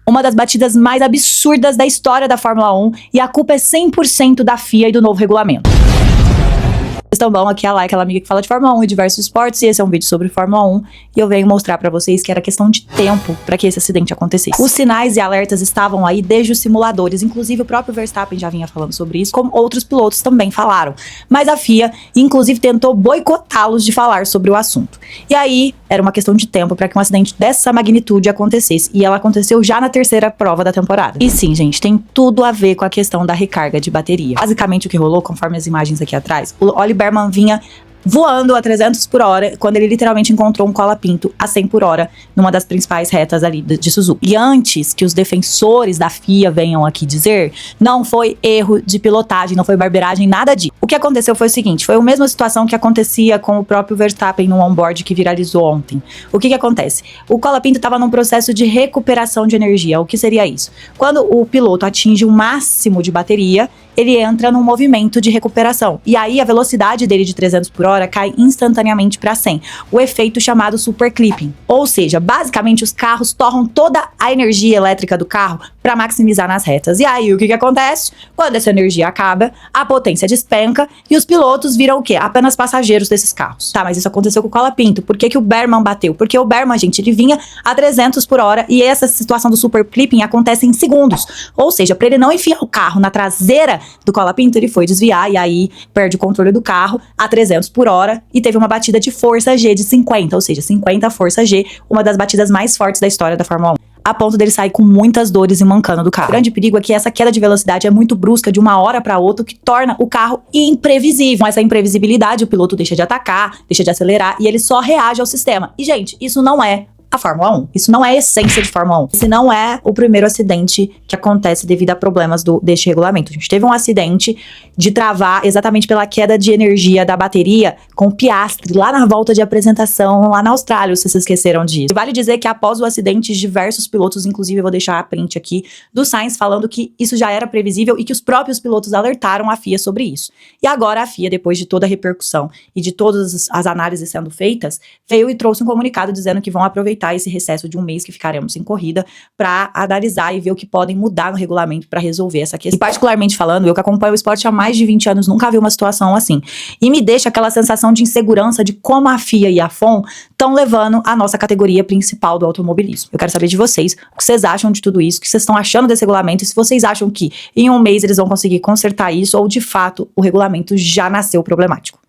uma das batidas mais absurdas da história da Fórmula 1 e a culpa é 100% da FIA e do novo regulamento. Então, bom, aqui é a Lai, aquela amiga que fala de Fórmula 1 e diversos esportes, e esse é um vídeo sobre Fórmula 1, e eu venho mostrar pra vocês que era questão de tempo pra que esse acidente acontecesse. Os sinais e alertas estavam aí desde os simuladores, inclusive o próprio Verstappen já vinha falando sobre isso, como outros pilotos também falaram. Mas a FIA, inclusive, tentou boicotá-los de falar sobre o assunto. E aí, era uma questão de tempo pra que um acidente dessa magnitude acontecesse, e ela aconteceu já na terceira prova da temporada. E sim, gente, tem tudo a ver com a questão da recarga de bateria. Basicamente, o que rolou, conforme as imagens aqui atrás, o Oliver Berman vinha voando a 300 por hora, quando ele literalmente encontrou um colapinto a 100 por hora numa das principais retas ali de Suzuka. E antes que os defensores da FIA venham aqui dizer, não foi erro de pilotagem, não foi barbeiragem, nada disso. O que aconteceu foi o seguinte, foi a mesma situação que acontecia com o próprio Verstappen no onboard que viralizou ontem. O que acontece? O colapinto estava num processo de recuperação de energia. O que seria isso? Quando o piloto atinge o máximo de bateria, ele entra num movimento de recuperação. E aí a velocidade dele de 300 por hora cai instantaneamente para 100. O efeito chamado super clipping. Ou seja, basicamente os carros torram toda a energia elétrica do carro para maximizar nas retas. E aí o que acontece? Quando essa energia acaba, a potência despenca e os pilotos viram o quê? Apenas passageiros desses carros. Tá, mas isso aconteceu com o colapinto. Por que o Berman bateu? Porque o Berman, gente, ele vinha a 300 por hora e essa situação do super clipping acontece em segundos. Ou seja, para ele não enfiar o carro na traseira do colapinto, ele foi desviar e aí perde o controle do carro a 300 por hora e teve uma batida de força G de 50, ou seja, 50 força G, uma das batidas mais fortes da história da Fórmula 1. A ponto dele sair com muitas dores e mancando do carro. O grande perigo é que essa queda de velocidade é muito brusca de uma hora para outra, que torna o carro imprevisível. Com essa imprevisibilidade, o piloto deixa de atacar, deixa de acelerar e ele só reage ao sistema. E, gente, isso não é a Fórmula 1. Isso não é a essência de Fórmula 1. Esse não é o primeiro acidente que acontece devido a problemas deste regulamento. A gente teve um acidente de travar exatamente pela queda de energia da bateria com o Piastri, lá na volta de apresentação, lá na Austrália, se vocês esqueceram disso. E vale dizer que após o acidente, diversos pilotos, inclusive eu vou deixar a print aqui, do Sainz falando que isso já era previsível e que os próprios pilotos alertaram a FIA sobre isso. E agora a FIA, depois de toda a repercussão e de todas as análises sendo feitas, veio e trouxe um comunicado dizendo que vão aproveitar esse recesso de um mês que ficaremos sem corrida para analisar e ver o que podem mudar no regulamento para resolver essa questão. E particularmente falando, eu que acompanho o esporte há mais de 20 anos, nunca vi uma situação assim. E me deixa aquela sensação de insegurança de como a FIA e a FOM estão levando a nossa categoria principal do automobilismo. Eu quero saber de vocês, o que vocês acham de tudo isso, o que vocês estão achando desse regulamento, e se vocês acham que em um mês eles vão conseguir consertar isso, ou de fato o regulamento já nasceu problemático.